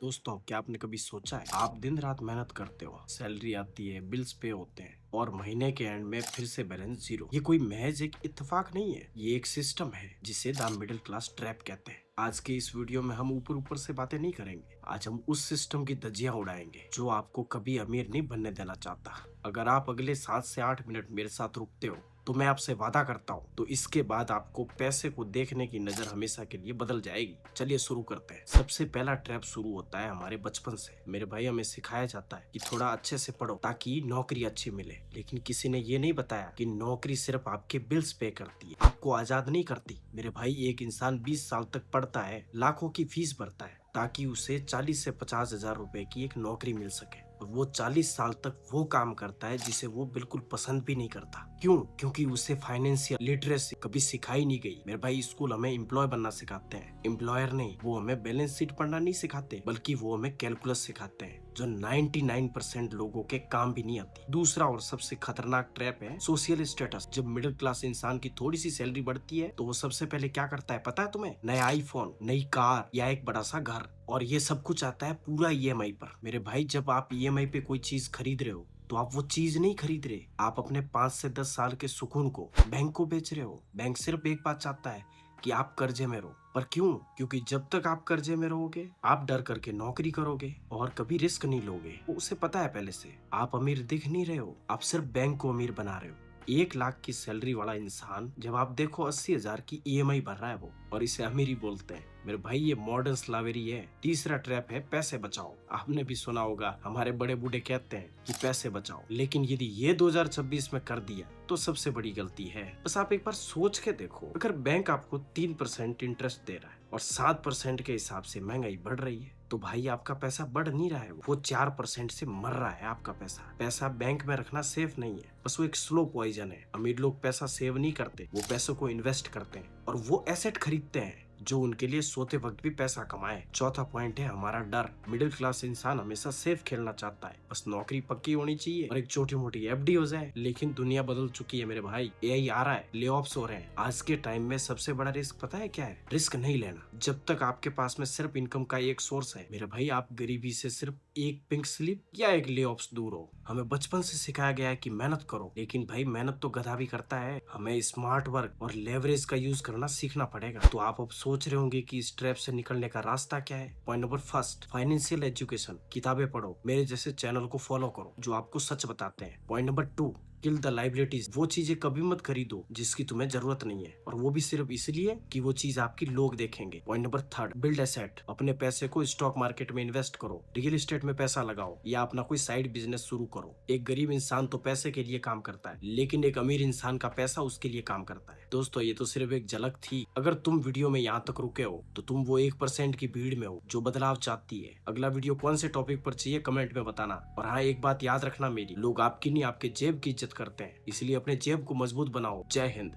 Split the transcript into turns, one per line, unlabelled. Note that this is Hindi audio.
दोस्तों, क्या आपने कभी सोचा है आप दिन रात मेहनत करते हो, सैलरी आती है, बिल्स पे होते हैं और महीने के एंड में फिर से बैलेंस जीरो। ये कोई महज एक इत्तेफाक नहीं है, ये एक सिस्टम है जिसे द मिडिल क्लास ट्रैप कहते हैं। आज के इस वीडियो में हम ऊपर ऊपर से बातें नहीं करेंगे। आज हम उस सिस्टम की धज्जियां उड़ाएंगे जो आपको कभी अमीर नहीं बनने देना चाहता। अगर आप अगले 7 से 8 मिनट मेरे साथ रुकते हो तो मैं आपसे वादा करता हूँ तो इसके बाद आपको पैसे को देखने की नजर हमेशा के लिए बदल जाएगी। चलिए शुरू करते हैं। सबसे पहला ट्रैप शुरू होता है हमारे बचपन से। मेरे भाई, हमें सिखाया जाता है कि थोड़ा अच्छे से पढ़ो ताकि नौकरी अच्छी मिले, लेकिन किसी ने ये नहीं बताया कि नौकरी सिर्फ आपके बिल्स पे करती है, आपको आजाद नहीं करती। मेरे भाई, एक इंसान 20 साल तक पढ़ता है, लाखों की फीस भरता है ताकि उसे 40 से 50 हजार रुपए की एक नौकरी मिल सके। और वो 40 साल तक वो काम करता है जिसे वो बिल्कुल पसंद भी नहीं करता। क्यों? क्योंकि उसे फाइनेंशियल लिटरेसी कभी सिखाई नहीं गई। मेरे भाई, स्कूल हमें एम्प्लॉय बनना सिखाते हैं, एम्प्लॉयर नहीं। वो हमें बैलेंस शीट पढ़ना नहीं सिखाते, बल्कि वो हमें कैलकुलस सिखाते हैं जो 99% लोगों के काम भी नहीं आती। दूसरा और सबसे खतरनाक ट्रैप है सोशल स्टेटस। जब मिडिल क्लास इंसान की थोड़ी सी सैलरी बढ़ती है तो वो सबसे पहले क्या करता है पता है तुम्हें? नया आईफोन, नई कार या एक बड़ा सा घर। और ये सब कुछ आता है पूरा ईएमआई पर। मेरे भाई, जब आप ईएमआई पे कोई चीज खरीद रहे हो तो आप वो चीज नहीं खरीद रहे, आप अपने 5 से 10 साल के सुकून को बैंक को बेच रहे हो। बैंक सिर्फ एक बात चाहता है कि आप कर्जे में रहो। पर क्यों? क्योंकि जब तक आप कर्जे में रहोगे आप डर करके नौकरी करोगे और कभी रिस्क नहीं लोगे। उसे पता है पहले से आप अमीर दिख नहीं रहे हो, आप सिर्फ बैंक को अमीर बना रहे हो। 1 लाख की सैलरी वाला इंसान जब आप देखो 80 हजार की ईएमआई भर रहा है वो, और इसे अमीरी बोलते हैं। मेरे भाई, ये मॉडर्न स्लावेरी है। तीसरा ट्रैप है पैसे बचाओ। आपने भी सुना होगा, हमारे बड़े बूढ़े कहते हैं कि पैसे बचाओ, लेकिन यदि ये 2026 में कर दिया तो सबसे बड़ी गलती है। बस आप एक बार सोच के देखो, अगर बैंक आपको 3% इंटरेस्ट दे रहा है और 7% के हिसाब से महंगाई बढ़ रही है तो भाई आपका पैसा बढ़ नहीं रहा है, वो 4% से मर रहा है। आपका पैसा बैंक में रखना सेफ नहीं है, बस वो एक स्लो पॉइजन है। अमीर लोग पैसा सेव नहीं करते, वो पैसों को इन्वेस्ट करते हैं और वो एसेट खरीदते हैं जो उनके लिए सोते वक्त भी पैसा कमाए। चौथा पॉइंट है हमारा डर। मिडिल क्लास इंसान हमेशा सेफ खेलना चाहता है, बस नौकरी पक्की होनी चाहिए और एक छोटी मोटी एफडी हो जाए। लेकिन दुनिया बदल चुकी है मेरे भाई, एआई आ रहा है, ले ऑफ्स हो रहे हैं। आज के टाइम में सबसे बड़ा रिस्क पता है क्या है? रिस्क नहीं लेना। जब तक आपके पास में सिर्फ इनकम का एक सोर्स है मेरे भाई, आप गरीबी से सिर्फ एक पिंक स्लिप या एक ले ऑफ्स दूर हो। हमें बचपन से सिखाया गया है कि मेहनत करो, लेकिन भाई मेहनत तो गधा भी करता है। हमें स्मार्ट वर्क और लेवरेज का यूज करना सीखना पड़ेगा। तो आप अब सोच रहे होंगे कि इस ट्रैप से निकलने का रास्ता क्या है। Point number first, financial education. किताबें पढ़ो, मेरे जैसे चैनल को फॉलो करो जो आपको सच बताते हैं। Point number 2, kill the liabilities. वो चीजें कभी मत खरीदो जिसकी तुम्हें जरूरत नहीं है, और वो भी सिर्फ इसलिए कि वो चीज आपकी लोग देखेंगे। Point number 3, build asset. अपने पैसे को स्टॉक मार्केट में इन्वेस्ट करो, रियल एस्टेट में पैसा लगाओ या अपना कोई साइड बिजनेस शुरू करो। एक गरीब इंसान तो पैसे के लिए काम करता है, लेकिन एक अमीर इंसान का पैसा उसके लिए काम करता है। दोस्तों, ये तो सिर्फ एक झलक थी। अगर तुम वीडियो में यहाँ तक रुके हो तो तुम वो 1% की भीड़ में हो जो बदलाव चाहती है। अगला वीडियो कौन से टॉपिक पर चाहिए कमेंट में बताना। और हाँ, एक बात याद रखना मेरी, लोग आपकी नहीं आपके जेब की इज्जत करते हैं, इसलिए अपने जेब को मजबूत बनाओ। जय हिंद।